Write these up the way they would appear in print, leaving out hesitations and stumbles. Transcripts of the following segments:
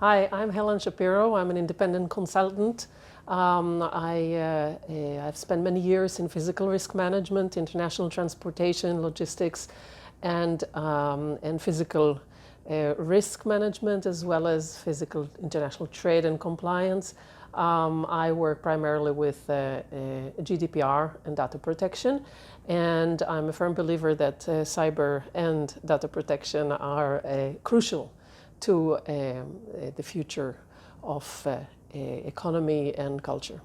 Hi, I'm Helen Shapiro. I'm an independent consultant. I've spent many years in physical risk management, international transportation, logistics, and physical risk management, as well as physical international trade and compliance. I work primarily with GDPR and data protection, and I'm a firm believer that cyber and data protection are crucial to the future of economy and culture.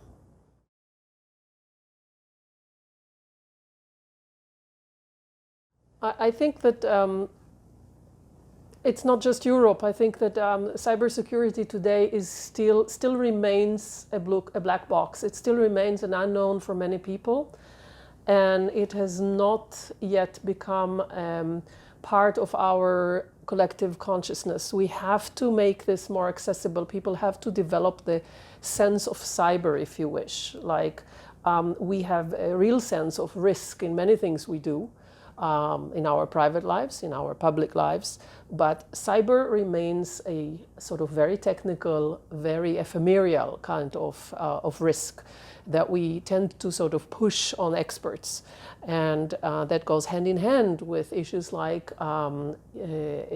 I think that it's not just Europe. I think that cybersecurity today is still remains a black box. It still remains an unknown for many people, and it has not yet become part of our collective consciousness. We have to make this more accessible. People have to develop the sense of cyber, if you wish. Like we have a real sense of risk in many things we do, in our private lives, in our public lives, but cyber remains a sort of very technical, very ephemeral kind of risk that we tend to sort of push on experts. And that goes hand in hand with issues like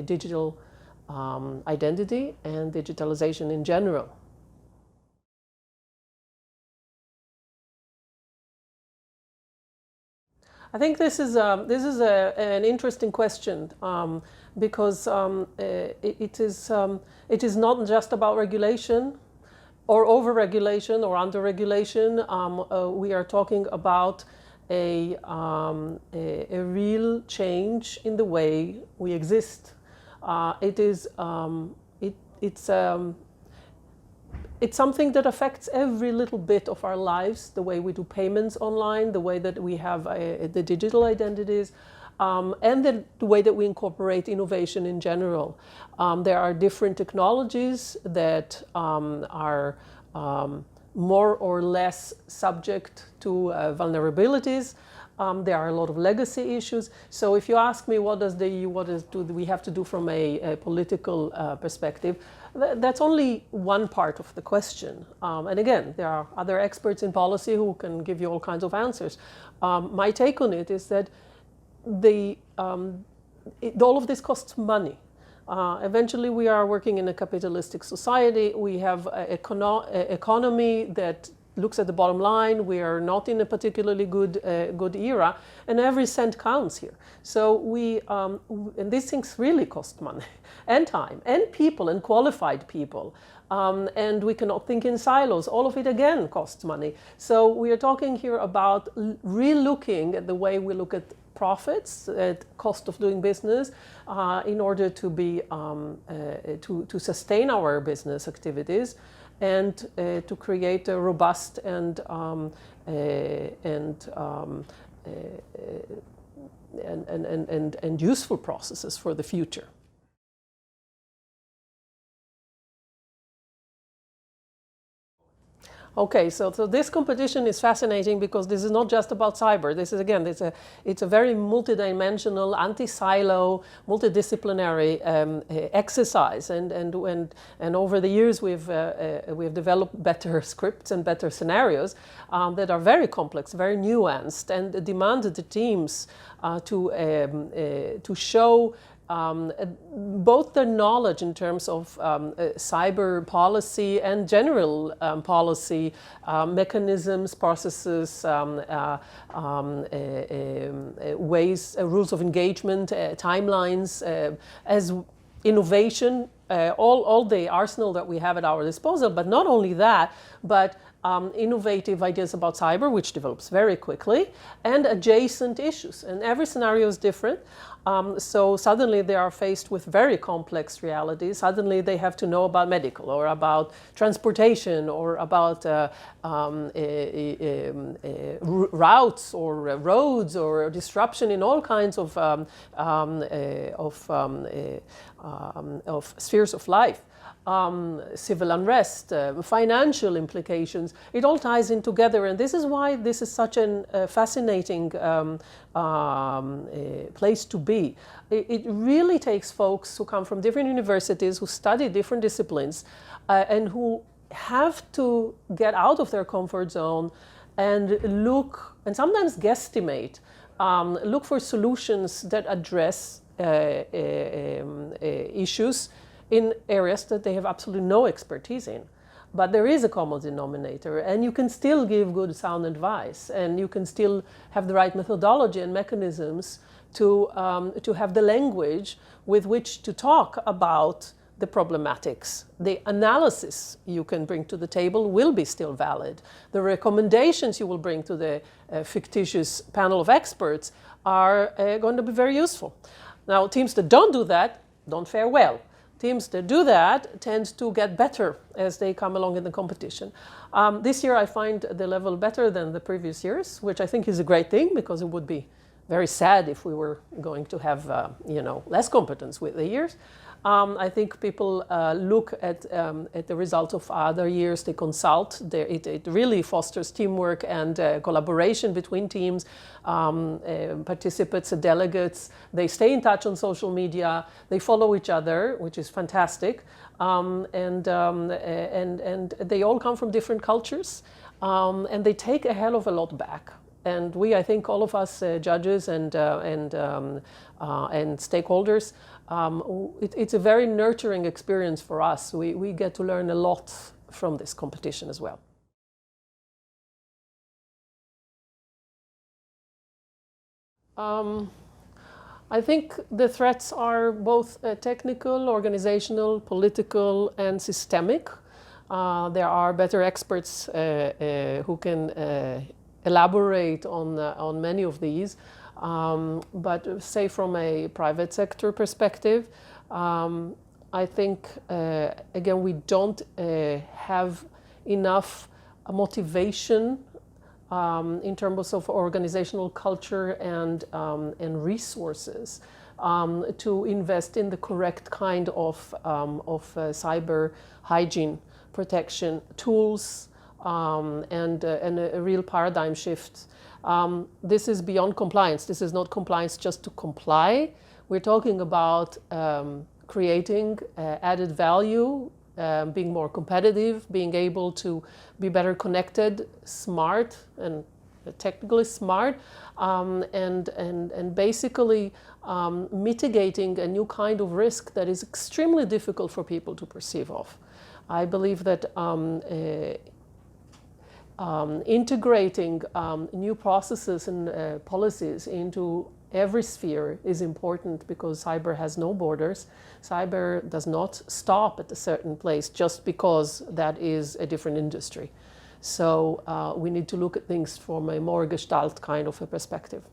digital identity and digitalization in general. I think this is an interesting question because it is not just about regulation or over-regulation or under-regulation. We are talking about a real change in the way we exist. It's something that affects every little bit of our lives, the way we do payments online, the way that we have the digital identities, and the way that we incorporate innovation in general. There are different technologies that are more or less subject to vulnerabilities. There are a lot of legacy issues. So if you ask me what do we have to do from a political perspective, that's only one part of the question. And again, there are other experts in policy who can give you all kinds of answers. My take on it is that all of this costs money. Eventually, we are working in a capitalistic society. We have an economy that looks at the bottom line. We are not in a particularly good era, and every cent counts here. So and these things really cost money, and time, and people, and qualified people. And we cannot think in silos. All of it again costs money. So we are talking here about re-looking at the way we look at profits, at cost of doing business, in order to be to sustain our business activities, and to create a robust and useful processes for the future. Okay, so this competition is fascinating because this is not just about cyber. This is, again, it's a very multidimensional, anti-silo, multidisciplinary exercise. And over the years, we've developed better scripts and better scenarios that are very complex, very nuanced, and demand the teams to show both their knowledge in terms of cyber policy and general policy mechanisms, processes, ways, rules of engagement, timelines, as innovation, all the arsenal that we have at our disposal. But not only that, but innovative ideas about cyber, which develops very quickly, and adjacent issues. And every scenario is different. So suddenly they are faced with very complex realities. Suddenly they have to know about medical, or about transportation, or about routes, or roads, or disruption in all kinds of spheres of life. civil unrest, financial implications. It all ties in together, and this is why this is such a fascinating place to be. It really takes folks who come from different universities, who study different disciplines, and who have to get out of their comfort zone and look, and sometimes guesstimate, look for solutions that address issues in areas that they have absolutely no expertise in. But there is a common denominator, and you can still give good, sound advice, and you can still have the right methodology and mechanisms to have the language with which to talk about the problematics. The analysis you can bring to the table will be still valid. The recommendations you will bring to the fictitious panel of experts are going to be very useful. Now, teams that don't do that don't fare well. Teams that do that tend to get better as they come along in the competition. This year I find the level better than the previous years, which I think is a great thing, because it would be very sad if we were going to have less competence with the years. I think people look at the results of other years. They consult. It really fosters teamwork and collaboration between teams, participants and delegates. They stay in touch on social media. They follow each other, which is fantastic. And they all come from different cultures, and they take a hell of a lot back. And I think all of us judges and stakeholders, it's a very nurturing experience for us. We get to learn a lot from this competition as well. I think the threats are both technical, organizational, political, and systemic. There are better experts who can elaborate on many of these. But say from a private sector perspective, I think, again, we don't have enough motivation in terms of organizational culture and resources to invest in the correct kind of cyber hygiene protection tools and a real paradigm shift. This is beyond compliance. This is not compliance just to comply. We're talking about creating added value, being more competitive, being able to be better connected, smart, and technically smart, and basically mitigating a new kind of risk that is extremely difficult for people to perceive of. I believe that integrating new processes and policies into every sphere is important, because cyber has no borders. Cyber does not stop at a certain place just because that is a different industry. So we need to look at things from a more gestalt kind of a perspective.